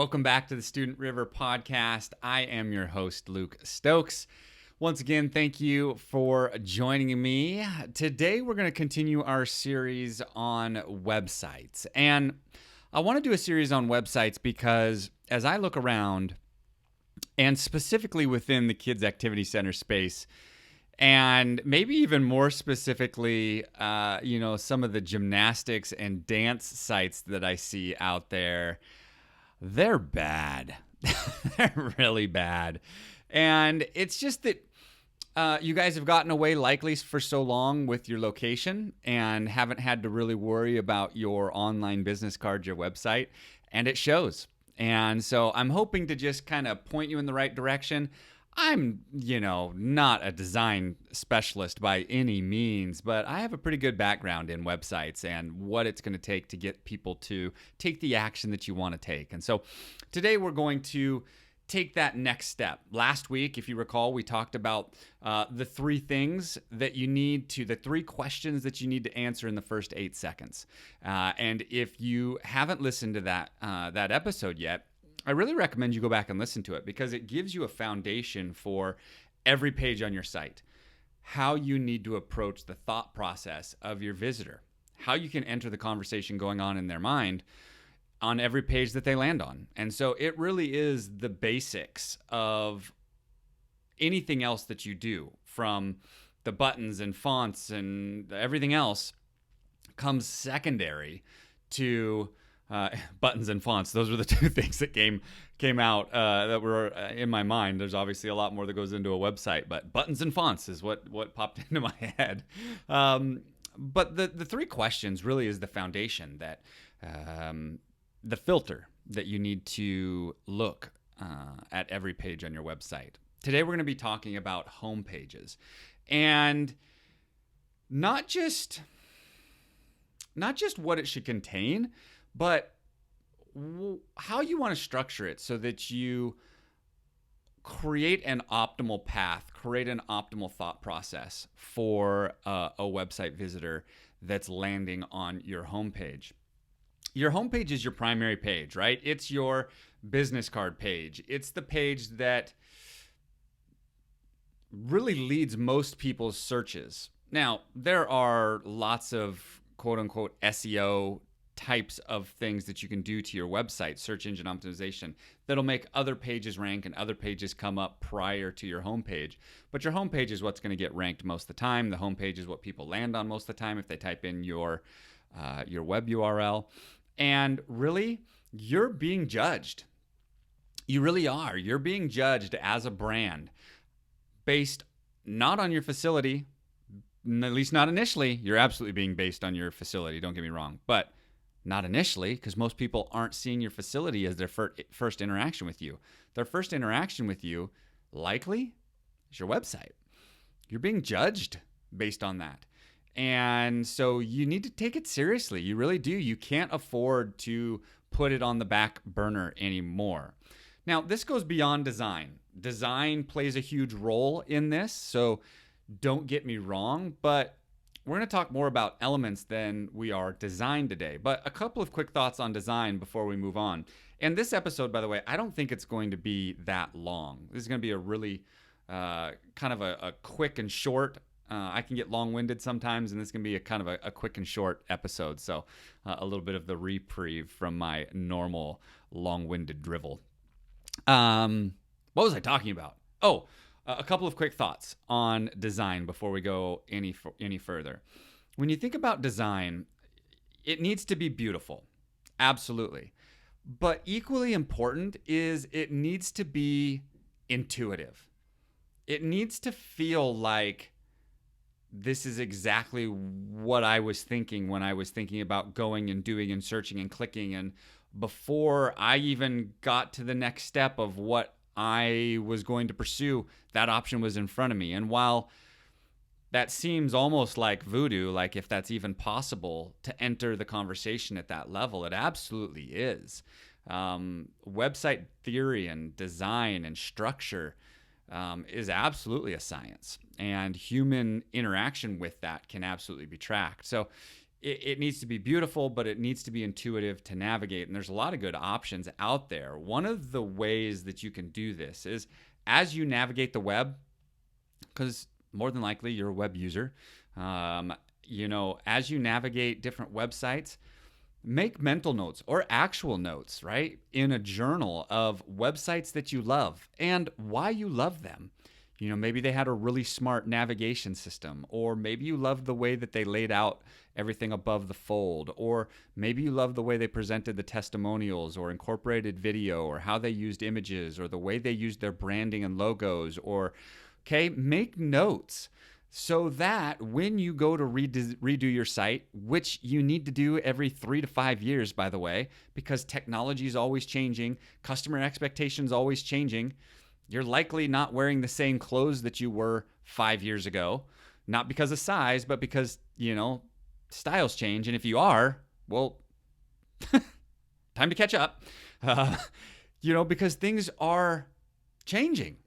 Welcome back to the Student River Podcast. I am your host, Luke Stokes. Once again, thank you for joining me. Today, we're going to continue our series on websites. And I want to do a series on websites because as I look around, and specifically within the Kids Activity Center space, and maybe even more specifically, some of the gymnastics and dance sites that I see out there, they're bad. They're really bad. And it's just that you guys have gotten away likely for so long with your location and haven't had to really worry about your online business card, your website, and it shows. And so I'm hoping to just kind of point you in the right direction. I'm, not a design specialist by any means, but I have a pretty good background in websites and what it's going to take to get people to take the action that you want to take. And so today we're going to take that next step. Last week, if you recall, we talked about the three questions that you need to answer in the first 8 seconds. And if you haven't listened to that episode yet, I really recommend you go back and listen to it because it gives you a foundation for every page on your site, how you need to approach the thought process of your visitor, how you can enter the conversation going on in their mind on every page that they land on. And so it really is the basics of anything else that you do, from the buttons and fonts and everything else comes secondary to buttons and fonts. Those were the two things that came out that were in my mind. There's obviously a lot more that goes into a website, but buttons and fonts is what popped into my head. But the three questions really is the foundation, that the filter that you need to look at every page on your website. Today we're going to be talking about home pages, and not just what it should contain, but how you want to structure it so that you create an optimal path, create an optimal thought process for a website visitor that's landing on your homepage. Your homepage is your primary page, right? It's your business card page. It's the page that really leads most people's searches. Now, there are lots of quote-unquote SEO types of things that you can do to your website, search engine optimization, that'll make other pages rank and other pages come up prior to your homepage. But your homepage is what's going to get ranked most of the time. The homepage is what people land on most of the time if they type in your web URL. And really, you're being judged. You really are. You're being judged as a brand based not on your facility, at least not initially. You're absolutely being based on your facility, don't get me wrong, but not initially, because most people aren't seeing your facility as their first interaction with you. Their first interaction with you likely is your website. You're being judged based on that. And so you need to take it seriously. You really do. You can't afford to put it on the back burner anymore. Now, this goes beyond design. Design plays a huge role in this, so don't get me wrong, but we're going to talk more about elements than we are design today. But a couple of quick thoughts on design before we move on. And this episode, by the way, I don't think it's going to be that long. This is going to be a really kind of a quick and short. I can get long-winded sometimes, and this is going to be a quick and short episode. So a little bit of the reprieve from my normal long-winded drivel. What was I talking about? Oh, a couple of quick thoughts on design before we go any further. When you think about design, it needs to be beautiful. Absolutely. But equally important is it needs to be intuitive. It needs to feel like this is exactly what I was thinking when I was thinking about going and doing and searching and clicking. And before I even got to the next step of what I was going to pursue, that option was in front of me. And while that seems almost like voodoo, like if that's even possible to enter the conversation at that level, it absolutely is. Website theory and design and structure is absolutely a science, and human interaction with that can absolutely be tracked. So it needs to be beautiful, but it needs to be intuitive to navigate. And there's a lot of good options out there. One of the ways that you can do this is as you navigate the web, because more than likely you're a web user, as you navigate different websites, make mental notes or actual notes, right? In a journal of websites that you love and why you love them. Maybe they had a really smart navigation system, or maybe you loved the way that they laid out everything above the fold, or maybe you loved the way they presented the testimonials or incorporated video, or how they used images, or the way they used their branding and logos, make notes so that when you go to redo your site, which you need to do every 3 to 5 years, by the way, because technology is always changing, customer expectations always changing. You're likely not wearing the same clothes that you were 5 years ago, not because of size, but because, styles change. And if you are, well, time to catch up, because things are changing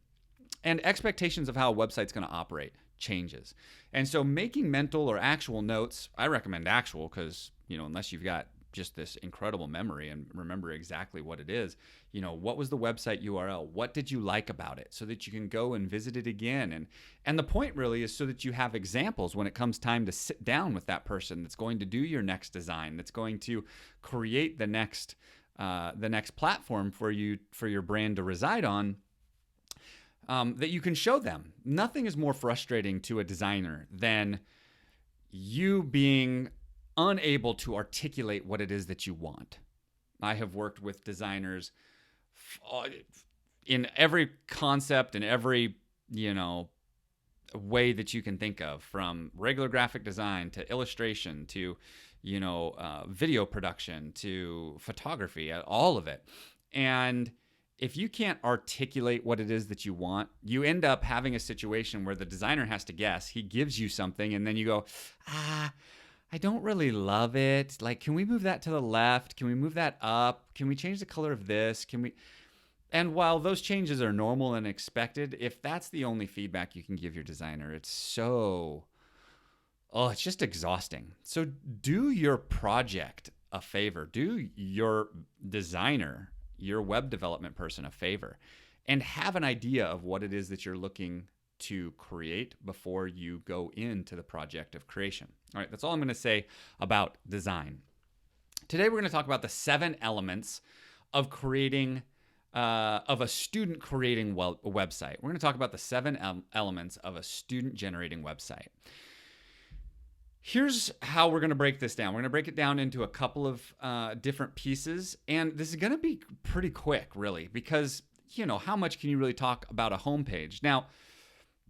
and expectations of how a website's going to operate changes. And so making mental or actual notes, I recommend actual because, unless you've got just this incredible memory and remember exactly what it is, what was the website URL? What did you like about it? So that you can go and visit it again. And the point really is so that you have examples when it comes time to sit down with that person that's going to do your next design, that's going to create the next platform for your brand to reside on. That you can show them. Nothing is more frustrating to a designer than you being unable to articulate what it is that you want. I have worked with designers in every concept and every, way that you can think of, from regular graphic design to illustration to, video production to photography, all of it. And if you can't articulate what it is that you want, you end up having a situation where the designer has to guess. He gives you something and then you go, I don't really love it. Like, can we move that to the left? Can we move that up? Can we change the color of this? And while those changes are normal and expected, if that's the only feedback you can give your designer, it's just exhausting. So do your project a favor. Do your designer, your web development person, a favor and have an idea of what it is that you're looking to create before you go into the project of creation. All right, that's all I'm going to say about design. Today, we're going to talk about the 7 elements of creating, of a student creating a website. We're going to talk about the 7 elements of a student generating website. Here's how we're going to break this down. We're going to break it down into a couple of different pieces. And this is going to be pretty quick, really, because, how much can you really talk about a homepage? Now,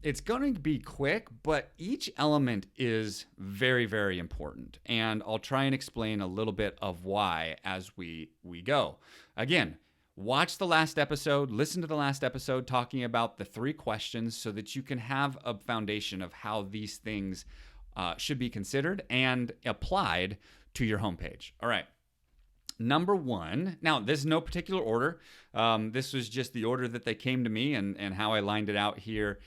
it's going to be quick, but each element is very, very important. And I'll try and explain a little bit of why as we go. Again, watch the last episode, listen to the last episode talking about the 3 questions so that you can have a foundation of how these things should be considered and applied to your homepage. All right. Number 1. Now, this is no particular order. This was just the order that they came to me and how I lined it out here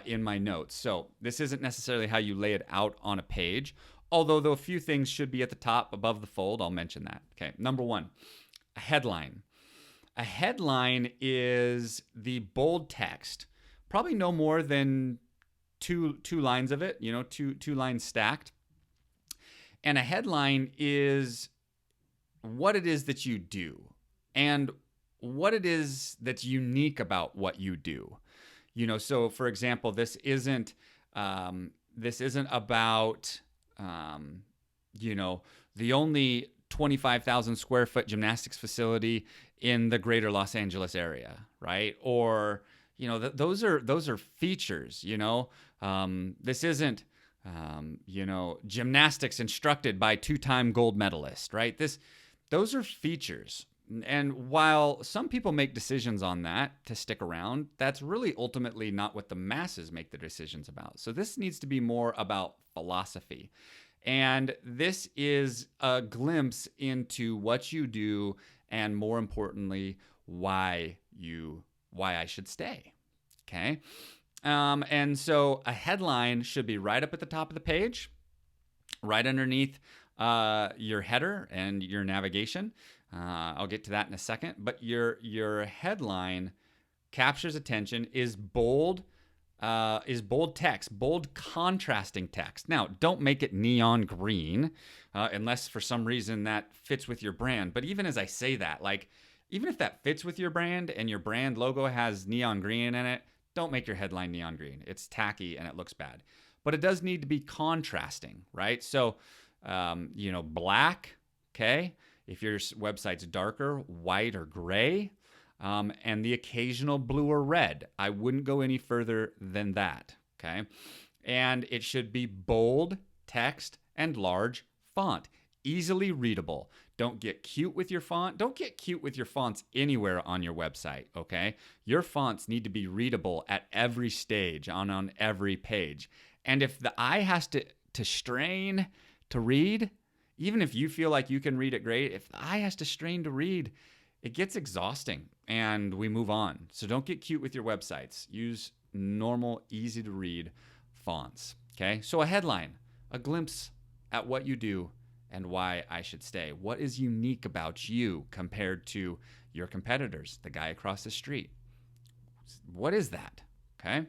in my notes. So this isn't necessarily how you lay it out on a page, although a few things should be at the top above the fold. I'll mention that. Okay. Number 1, a headline. A headline is the bold text, probably no more than two lines of it, two lines stacked. And a headline is what it is that you do and what it is that's unique about what you do. So for example, this isn't about, the only 25,000 square foot gymnastics facility in the greater Los Angeles area, right? Or, those are features, this isn't, gymnastics instructed by 2-time gold medalist, right? Those are features. And while some people make decisions on that to stick around, that's really ultimately not what the masses make the decisions about. So this needs to be more about philosophy. And this is a glimpse into what you do and, more importantly, why I should stay. Okay? And so a headline should be right up at the top of the page. right underneath your header and your navigation. I'll get to that in a second. But your headline captures attention, is bold text, bold contrasting text. Now, don't make it neon green unless for some reason that fits with your brand. But even as I say that, like, even if that fits with your brand and your brand logo has neon green in it, don't make your headline neon green. It's tacky and it looks bad. But it does need to be contrasting, right? So, black, okay? If your website's darker, white or gray, and the occasional blue or red. I wouldn't go any further than that, okay? And it should be bold text and large font, easily readable. Don't get cute with your font. Don't get cute with your fonts anywhere on your website, okay? Your fonts need to be readable at every stage, on every page. And if the eye has to strain to read, even if you feel like you can read it great, if the eye has to strain to read, it gets exhausting and we move on. So don't get cute with your websites. Use normal, easy to read fonts. Okay. So a headline, a glimpse at what you do and why I should stay. What is unique about you compared to your competitors, the guy across the street? What is that? Okay.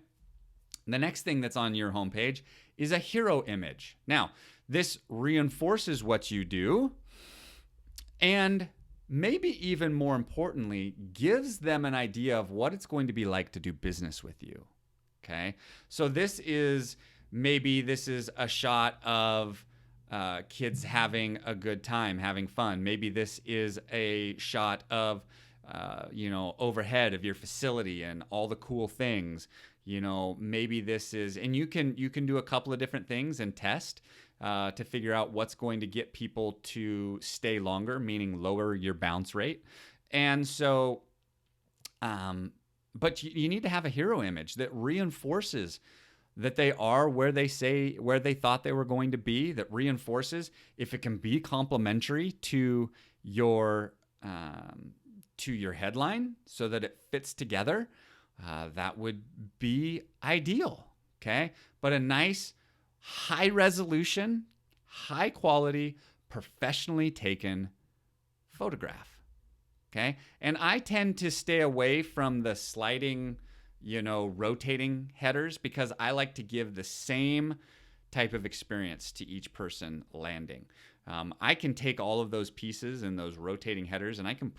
The next thing that's on your homepage is a hero image. Now, this reinforces what you do and maybe even more importantly, gives them an idea of what it's going to be like to do business with you. Okay. So this is a shot of kids having a good time, having fun. Maybe this is a shot of, overhead of your facility and all the cool things. Maybe this is, and you can do a couple of different things and test to figure out what's going to get people to stay longer, meaning lower your bounce rate. And so, but you need to have a hero image that reinforces that they are where they thought they were going to be, that reinforces if it can be complementary to your headline so that it fits together. That would be ideal, okay? But a nice, high resolution, high quality, professionally taken photograph, okay? And I tend to stay away from the sliding, rotating headers because I like to give the same type of experience to each person landing. I can take all of those pieces and those rotating headers and I can,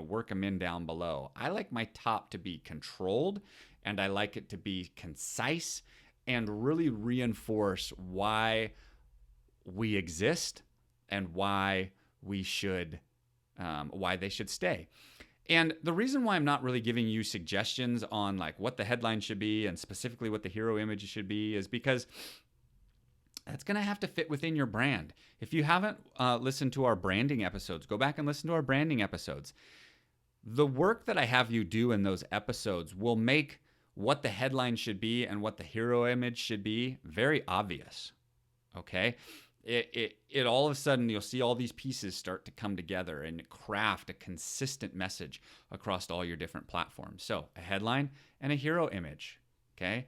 work them in down below. I like my top to be controlled and I like it to be concise and really reinforce why we exist and why they should stay. And the reason why I'm not really giving you suggestions on like what the headline should be and specifically what the hero image should be is because that's going to have to fit within your brand. If you haven't listened to our branding episodes, go back and listen to our branding episodes. The work that I have you do in those episodes will make what the headline should be and what the hero image should be very obvious. Okay? It all of a sudden, you'll see all these pieces start to come together and craft a consistent message across all your different platforms. So a headline and a hero image. Okay?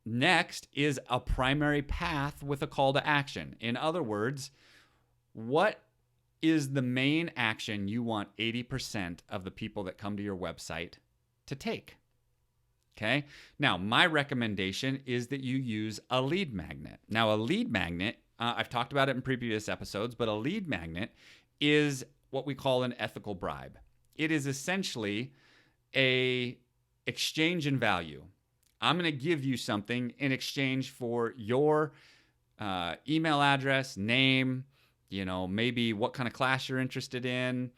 Next is a primary path with a call to action. In other words, what is the main action you want 80% of the people that come to your website to take? Okay. Now, my recommendation is that you use a lead magnet. Now, a lead magnet, I've talked about it in previous episodes, but a lead magnet is what we call an ethical bribe. It is essentially a exchange in value. I'm going to give you something in exchange for your email address, name, maybe what kind of class you're interested in,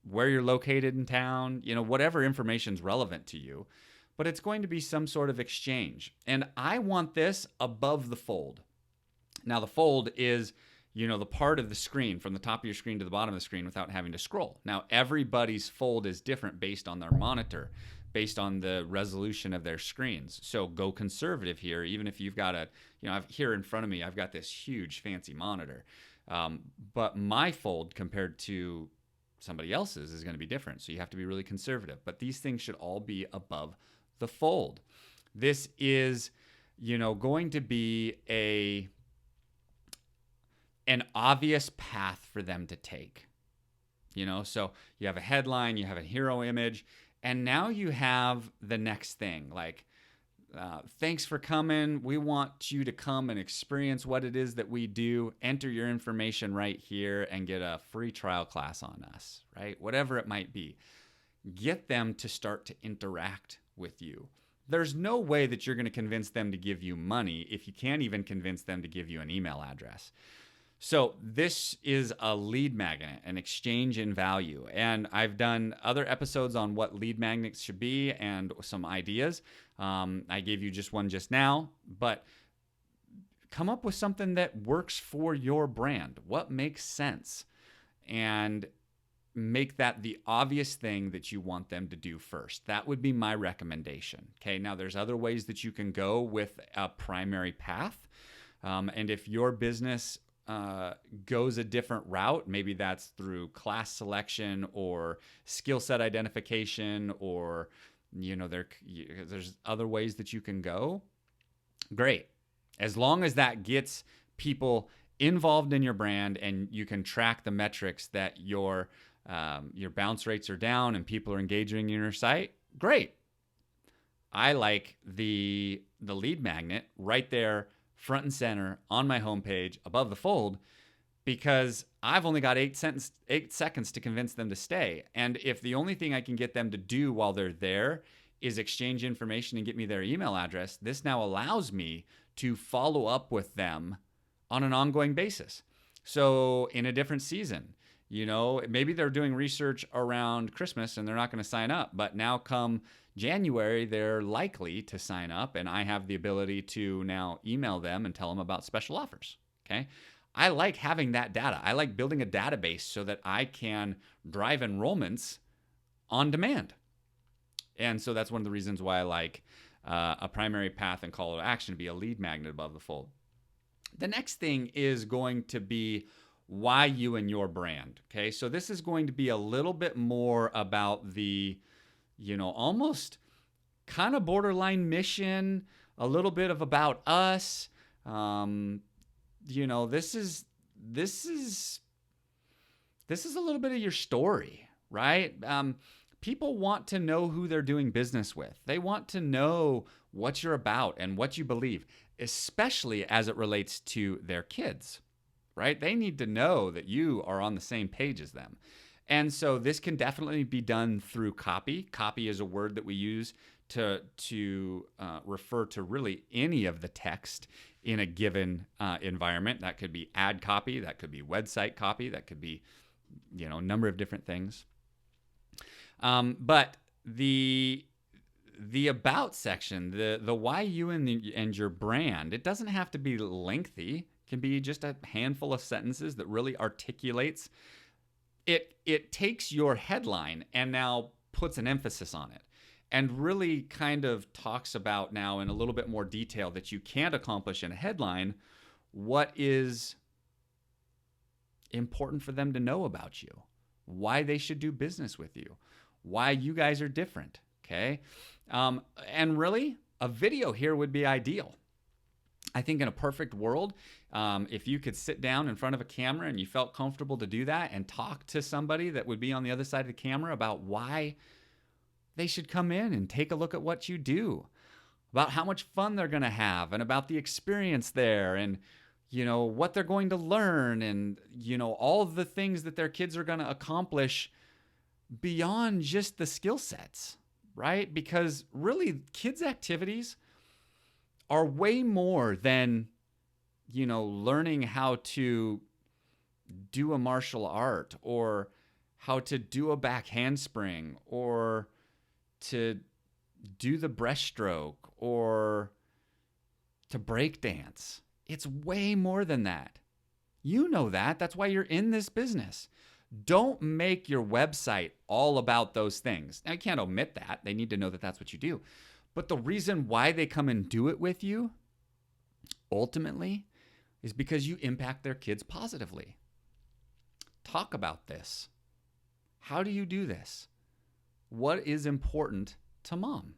where you're located in town, whatever information's relevant to you. But it's going to be some sort of exchange. And I want this above the fold. Now, the fold is, the part of the screen from the top of your screen to the bottom of the screen without having to scroll. Now, everybody's fold is different based on their monitor, based on the resolution of their screens. So go conservative here, even if you've got here in front of me, I've got this huge fancy monitor. But my fold compared to somebody else's is going to be different. So you have to be really conservative. But these things should all be above the fold. This is, going to be an obvious path for them to take. So you have a headline, you have a hero image, and now you have the next thing, like, thanks for coming. We want you to come and experience what it is that we do. Enter your information right here and get a free trial class on us, right? Whatever it might be. Get them to start to interact with you. There's no way that you're going to convince them to give you money if you can't even convince them to give you an email address. So this is a lead magnet, an exchange in value. And I've done other episodes on what lead magnets should be and some ideas. I gave you just one just now, but come up with something that works for your brand. What makes sense? And make that the obvious thing that you want them to do first. That would be my recommendation. Okay, now there's other ways that you can go with a primary path. And if your business goes a different route, maybe that's through class selection or skill set identification, or there's other ways that you can go. Great. As long as that gets people involved in your brand and you can track the metrics that your bounce rates are down and people are engaging in your site, great. I like the lead magnet right there, front and center on my homepage above the fold, because I've only got 8 seconds to convince them to stay. And if the only thing I can get them to do while they're there is exchange information and get me their email address, this now allows me to follow up with them on an ongoing basis. So in a different season, maybe they're doing research around Christmas and they're not going to sign up, but now come January, they're likely to sign up, and I have the ability to now email them and tell them about special offers. Okay. I like having that data. I like building a database so that I can drive enrollments on demand. And so that's one of the reasons why I like a primary path and call to action to be a lead magnet above the fold. The next thing is going to be why you and your brand. Okay, so this is going to be a little bit more about the, almost kind of borderline mission, a little bit of about us. This is a little bit of your story, right? People want to know who they're doing business with. They want to know what you're about and what you believe, especially as it relates to their kids, right? They need to know that you are on the same page as them. And so this can definitely be done through copy. Copy is a word that we use to refer to really any of the text in a given environment. That could be ad copy, that could be website copy, that could be, a number of different things. But the about section, the why you and your brand, it doesn't have to be lengthy. It can be just a handful of sentences that really articulates. It takes your headline and now puts an emphasis on it, and really kind of talks about now in a little bit more detail that you can't accomplish in a headline, what is important for them to know about you, why they should do business with you, why you guys are different, okay? And really, a video here would be ideal. I think in a perfect world, if you could sit down in front of a camera and you felt comfortable to do that and talk to somebody that would be on the other side of the camera about why they should come in and take a look at what you do, about how much fun they're going to have, and about the experience there, and what they're going to learn, and all of the things that their kids are going to accomplish beyond just the skill sets, right? Because really, kids' activities are way more than learning how to do a martial art, or how to do a back handspring, or to do the breaststroke, or to break dance. It's way more than that. You know that. That's why you're in this business. Don't make your website all about those things. Now, you can't omit that. They need to know that that's what you do. But the reason why they come and do it with you, ultimately, is because you impact their kids positively. Talk about this. How do you do this? What is important to mom?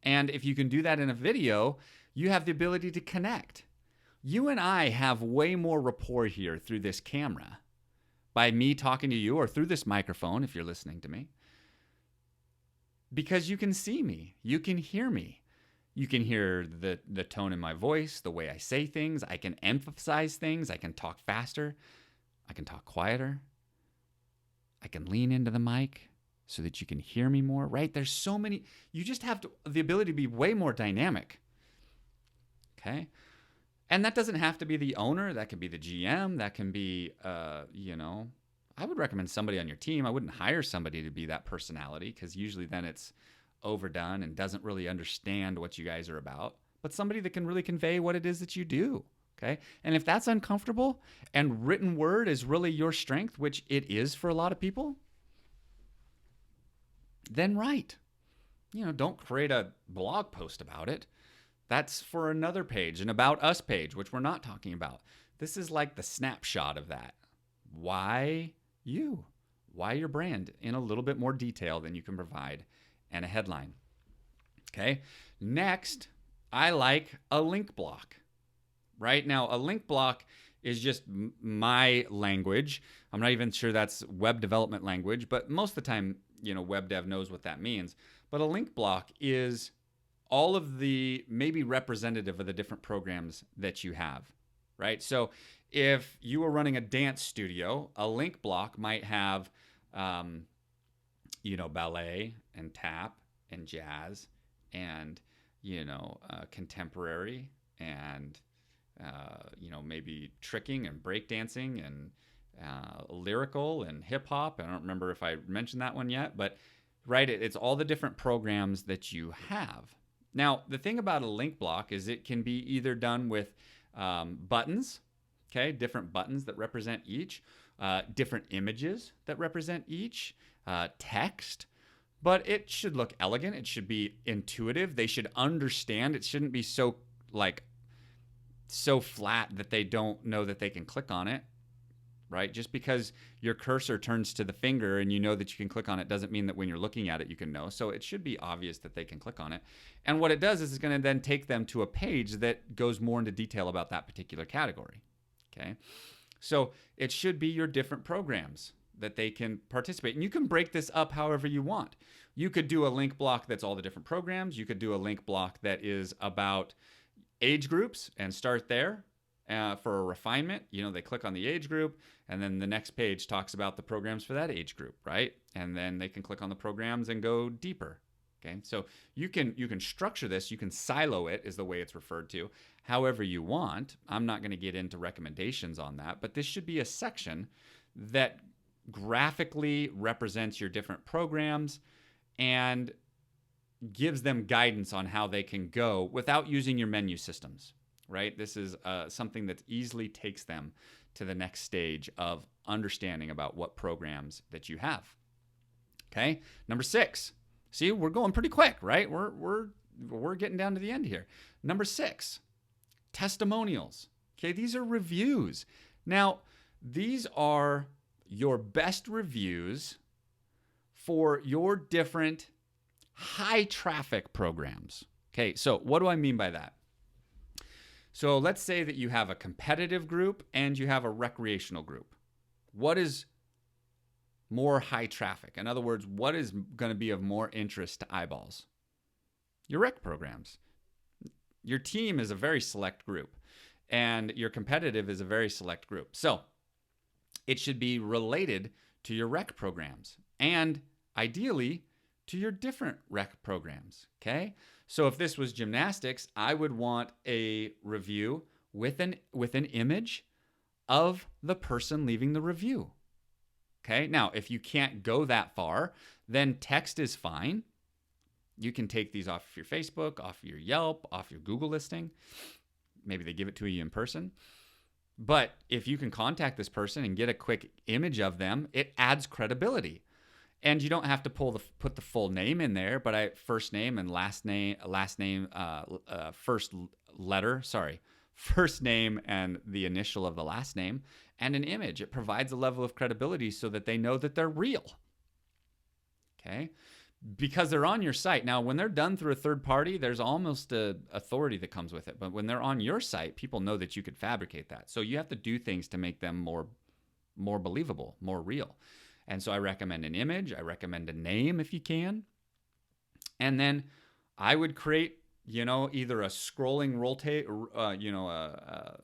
And if you can do that in a video, you have the ability to connect. You and I have way more rapport here through this camera by me talking to you, or through this microphone if you're listening to me, because you can see me, you can hear me. You can hear the tone in my voice, the way I say things. I can emphasize things. I can talk faster. I can talk quieter. I can lean into the mic so that you can hear me more, right? There's so many. You just have the ability to be way more dynamic. Okay? And that doesn't have to be the owner. That can be the GM. That can be, I would recommend somebody on your team. I wouldn't hire somebody to be that personality, because usually then it's overdone and doesn't really understand what you guys are about. But somebody that can really convey what it is that you do. Okay? And if that's uncomfortable and written word is really your strength, which it is for a lot of people, then write. Don't create a blog post about it. That's for another page, an About Us page, which we're not talking about. This is like the snapshot of that. Why you? Why your brand in a little bit more detail than you can provide, and a headline. Okay. Next, I like a link block. Right now, a link block is just my language. I'm not even sure that's web development language, but most of the time, web dev knows what that means. But a link block is all of the maybe representative of the different programs that you have, right? So if you were running a dance studio, a link block might have, ballet and tap and jazz and, contemporary and, maybe tricking and breakdancing and lyrical and hip hop. I don't remember if I mentioned that one yet, but right, it's all the different programs that you have. Now, the thing about a link block is it can be either done with buttons, okay, different buttons that represent each, different images that represent each, text, but it should look elegant. It should be intuitive. They should understand. It shouldn't be so flat that they don't know that they can click on it, right? Just because your cursor turns to the finger and you know that you can click on it doesn't mean that when you're looking at it, you can know. So it should be obvious that they can click on it. And what it does is it's going to then take them to a page that goes more into detail about that particular category, okay? So it should be your different programs that they can participate. And you can break this up however you want. You could do a link block that's all the different programs. You could do a link block that is about age groups and start there for a refinement. They click on the age group, and then the next page talks about the programs for that age group, right? And then they can click on the programs and go deeper. Okay, so you can structure this. You can silo it, is the way it's referred to, however you want. I'm not going to get into recommendations on that, but this should be a section that graphically represents your different programs and gives them guidance on how they can go without using your menu systems, right? This is something that easily takes them to the next stage of understanding about what programs that you have. Okay, number 6. See, we're going pretty quick, right? We're getting down to the end here. Number 6, testimonials. Okay, these are reviews. Now, these are your best reviews for your different high traffic programs. Okay, so what do I mean by that? So let's say that you have a competitive group and you have a recreational group. What is more high traffic? In other words, what is going to be of more interest to eyeballs? Your rec programs. Your team is a very select group, and your competitive is a very select group. So it should be related to your rec programs and ideally to your different rec programs, okay? So if this was gymnastics, I would want a review with an image of the person leaving the review, okay? Now, if you can't go that far, then text is fine. You can take these off of your Facebook, off of your Yelp, off your Google listing. Maybe they give it to you in person. But if you can contact this person and get a quick image of them, it adds credibility. And you don't have to put the full name in there, but first name and last name, first name and the initial of the last name, and an image. It provides a level of credibility so that they know that they're real. Okay. because they're on your site. Now, when they're done through a third party, there's almost a authority that comes with it. But when they're on your site, people know that you could fabricate that. So you have to do things to make them more believable, more real. And so I recommend an image. I recommend a name if you can. And then I would create, either a scrolling rotate,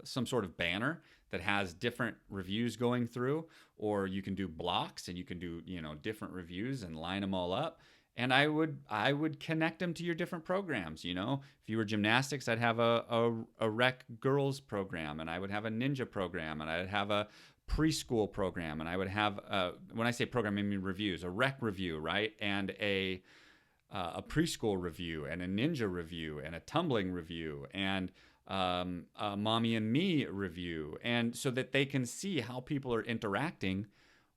some sort of banner that has different reviews going through, or you can do blocks and you can do, different reviews and line them all up. And I would connect them to your different programs. If you were gymnastics, I'd have a rec girls program, and I would have a ninja program, and I'd have a preschool program, and I would have, when I say program, I mean reviews, a rec review, right? And a preschool review, and a ninja review, and a tumbling review, and a mommy and me review, and so that they can see how people are interacting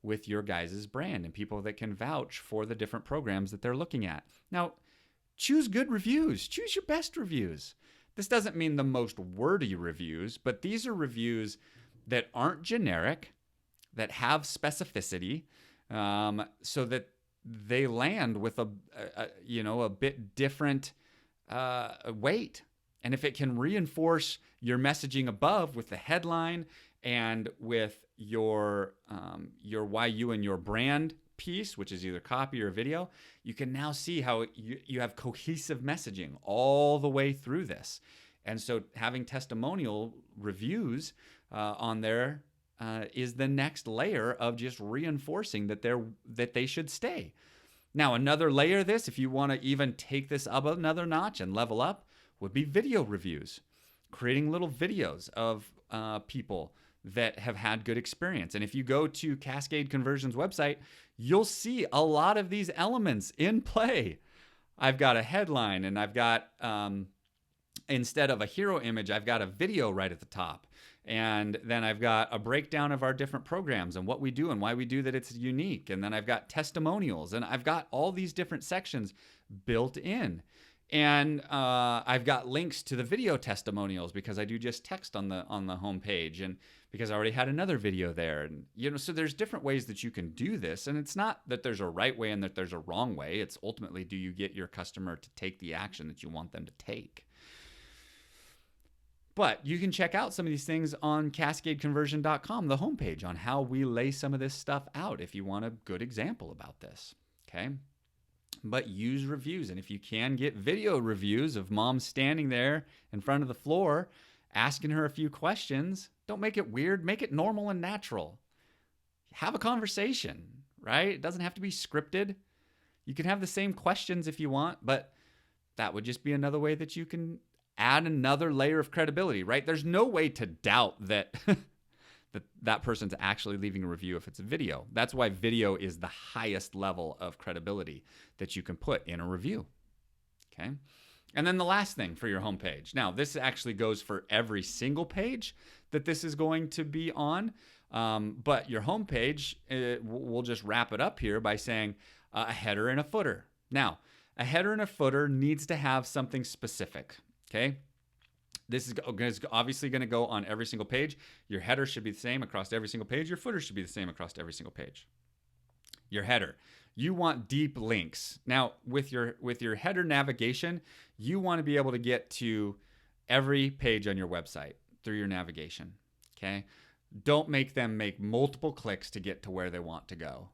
with your guys' brand, and people that can vouch for the different programs that they're looking at. Now, choose good reviews. Choose your best reviews. This doesn't mean the most wordy reviews, but these are reviews that aren't generic, that have specificity, so that they land with a bit different weight. And if it can reinforce your messaging above with the headline and with your why you and your brand piece, which is either copy or video, you can now see how you have cohesive messaging all the way through this. And so having testimonial reviews on there is the next layer of just reinforcing that they should stay. Now, another layer of this, if you want to even take this up another notch and level up, would be video reviews. Creating little videos of people that have had good experience. And if you go to Cascade Conversions website, you'll see a lot of these elements in play. I've got a headline, and I've got, instead of a hero image, I've got a video right at the top. And then I've got a breakdown of our different programs and what we do and why we do that it's unique. And then I've got testimonials, and I've got all these different sections built in. And I've got links to the video testimonials because I do just text on the homepage, and because I already had another video there. And so there's different ways that you can do this. And it's not that there's a right way and that there's a wrong way. It's ultimately, do you get your customer to take the action that you want them to take? But you can check out some of these things on CascadeConversion.com, the homepage, on how we lay some of this stuff out if you want a good example about this, okay? But use reviews, and if you can get video reviews of mom standing there in front of the floor asking her a few questions, don't make it weird, make it normal and natural. Have a conversation, right? It doesn't have to be scripted. You can have the same questions if you want, but that would just be another way that you can add another layer of credibility, right? There's no way to doubt that that person's actually leaving a review if it's a video. That's why video is the highest level of credibility that you can put in a review, okay? And then the last thing for your homepage. Now, this actually goes for every single page that this is going to be on, but your homepage, we'll just wrap it up here by saying a header and a footer. Now, a header and a footer needs to have something specific. Okay, this is obviously going to go on every single page. Your header should be the same across every single page. Your footer should be the same across every single page. Your header, you want deep links. Now, with your header navigation, you want to be able to get to every page on your website through your navigation. Okay, don't make them make multiple clicks to get to where they want to go,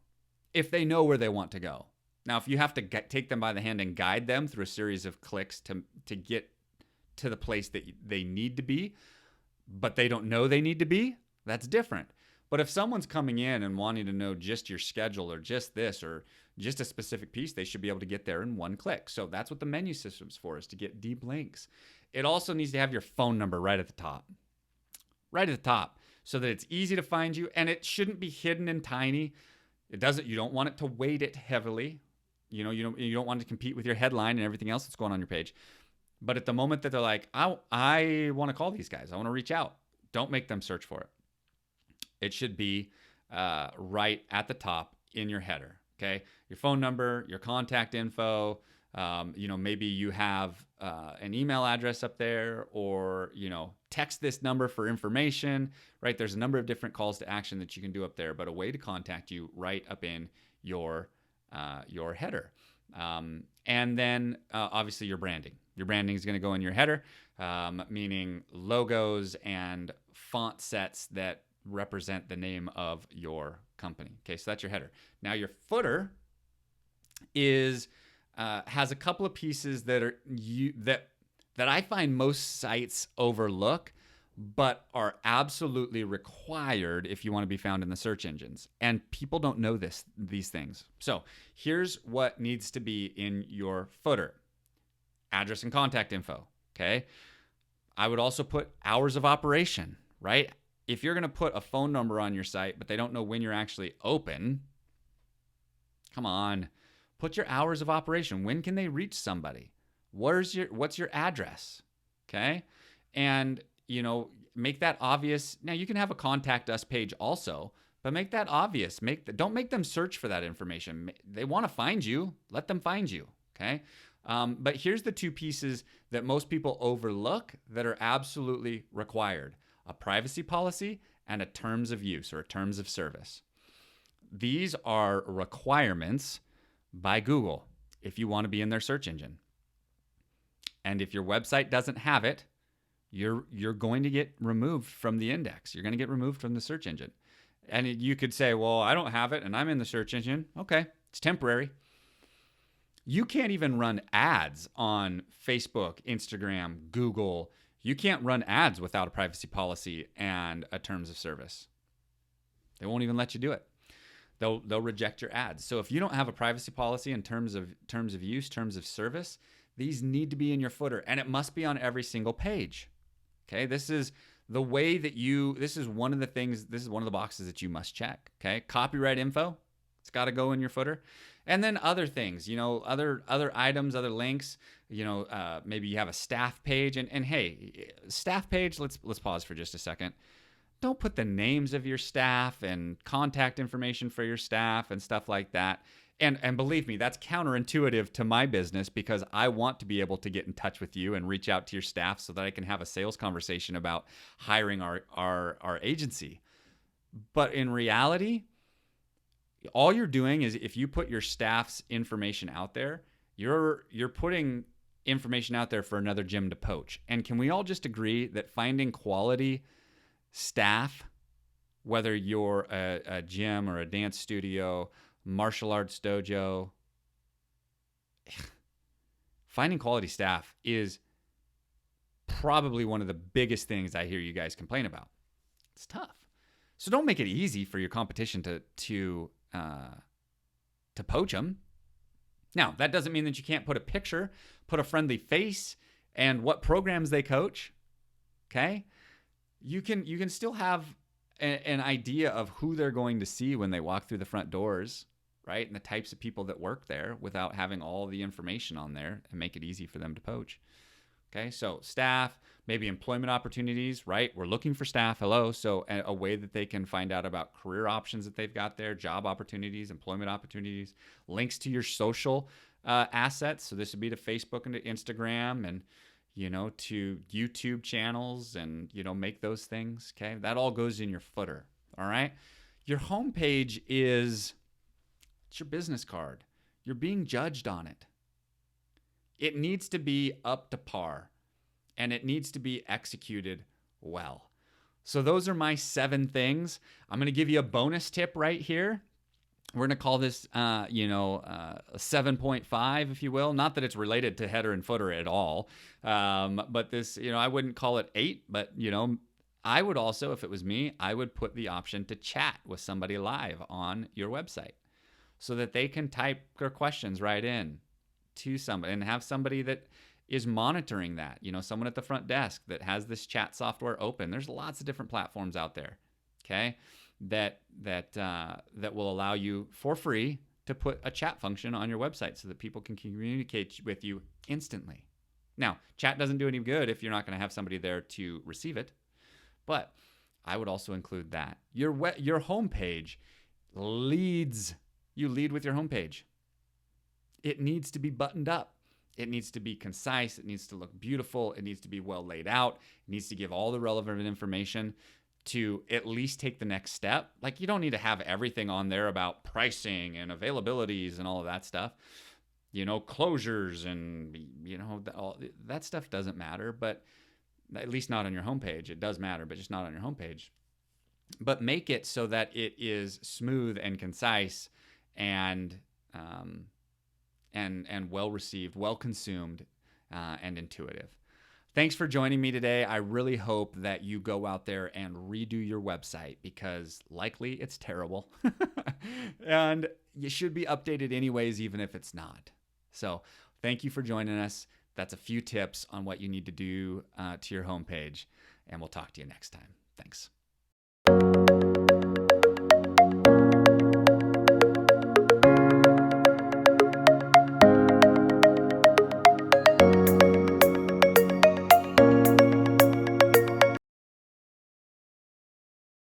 if they know where they want to go. Now, if you have to take them by the hand and guide them through a series of clicks to get to the place that they need to be, but they don't know they need to be, that's different. But if someone's coming in and wanting to know just your schedule or just this or just a specific piece, they should be able to get there in one click. So that's what the menu system's for, is to get deep links. It also needs to have your phone number right at the top. Right at the top, so that it's easy to find you, and it shouldn't be hidden and tiny. You don't want it to weight it heavily. You don't want to compete with your headline and everything else that's going on your page. But at the moment that they're like, I want to call these guys, I want to reach out, don't make them search for it. It should be right at the top in your header, okay? Your phone number, your contact info, maybe you have an email address up there, or, text this number for information, right? There's a number of different calls to action that you can do up there, but a way to contact you right up in your header. And then obviously your branding. Your branding is going to go in your header, meaning logos and font sets that represent the name of your company. Okay, so that's your header. Now your footer is has a couple of pieces that are that I find most sites overlook, but are absolutely required if you want to be found in the search engines. And people don't know these things. So here's what needs to be in your footer: address and contact info. Okay. I would also put hours of operation, right? If you're going to put a phone number on your site, but they don't know when you're actually open, come on, put your hours of operation. When can they reach somebody? What's your address? Okay. And make that obvious. Now you can have a contact us page also, but make that obvious. Don't make them search for that information. They want to find you. Let them find you. Okay. But here's the two pieces that most people overlook that are absolutely required: a privacy policy and a terms of use or a terms of service. These are requirements by Google if you want to be in their search engine. And if your website doesn't have it, you're going to get removed from the index. You're going to get removed from the search engine. And you could say, well, I don't have it and I'm in the search engine. Okay, it's temporary. You can't even run ads on Facebook, Instagram, Google. You can't run ads without a privacy policy and a terms of service. They won't even let you do it. They'll reject your ads. So if you don't have a privacy policy and terms of use, terms of service, these need to be in your footer, and it must be on every single page. Okay, this is the way that this is one of the things, this is one of the boxes that you must check. Okay, copyright info, it's got to go in your footer. And then other things, other items, other links, maybe you have a staff page, and hey, staff page, let's pause for just a second. Don't put the names of your staff and contact information for your staff and stuff like that. And believe me, that's counterintuitive to my business, because I want to be able to get in touch with you and reach out to your staff so that I can have a sales conversation about hiring our agency. But in reality, all you're doing is, if you put your staff's information out there, you're putting information out there for another gym to poach. And can we all just agree that finding quality staff, whether you're a gym or a dance studio, martial arts dojo, finding quality staff is probably one of the biggest things I hear you guys complain about. It's tough. So don't make it easy for your competition to poach them. Now, that doesn't mean that you can't put a picture, put a friendly face, and what programs they coach. Okay? You can still have an idea of who they're going to see when they walk through the front doors, right? And the types of people that work there, without having all the information on there, and make it easy for them to poach. Okay, so staff, maybe employment opportunities, right? We're looking for staff. Hello. So a way that they can find out about career options that they've got there, job opportunities, employment opportunities, links to your social assets. So this would be to Facebook and to Instagram, and to YouTube channels, and make those things. Okay, that all goes in your footer. All right, your homepage it's your business card. You're being judged on it. It needs to be up to par, and it needs to be executed well. So those are my 7 things. I'm going to give you a bonus tip right here. We're going to call this, a 7.5, if you will. Not that it's related to header and footer at all. But this, I wouldn't call it 8, but, I would also, if it was me, I would put the option to chat with somebody live on your website so that they can type their questions right in to somebody, and have somebody that is monitoring that, someone at the front desk that has this chat software open. There's lots of different platforms out there, okay, that will allow you for free to put a chat function on your website so that people can communicate with you instantly. Now, chat doesn't do any good if you're not going to have somebody there to receive it, but I would also include that. Your homepage leads. You lead with your homepage. It needs to be buttoned up. It needs to be concise. It needs to look beautiful. It needs to be well laid out. It needs to give all the relevant information to at least take the next step. Like, you don't need to have everything on there about pricing and availabilities and all of that stuff. closures and, all that stuff doesn't matter, but at least not on your homepage. It does matter, but just not on your homepage. But make it so that it is smooth and concise and well received, well consumed, and intuitive. Thanks for joining me today. I really hope that you go out there and redo your website, because likely it's terrible. And you should be updated anyways, even if it's not. So thank you for joining us. That's a few tips on what you need to do to your homepage, and we'll talk to you next time. Thanks.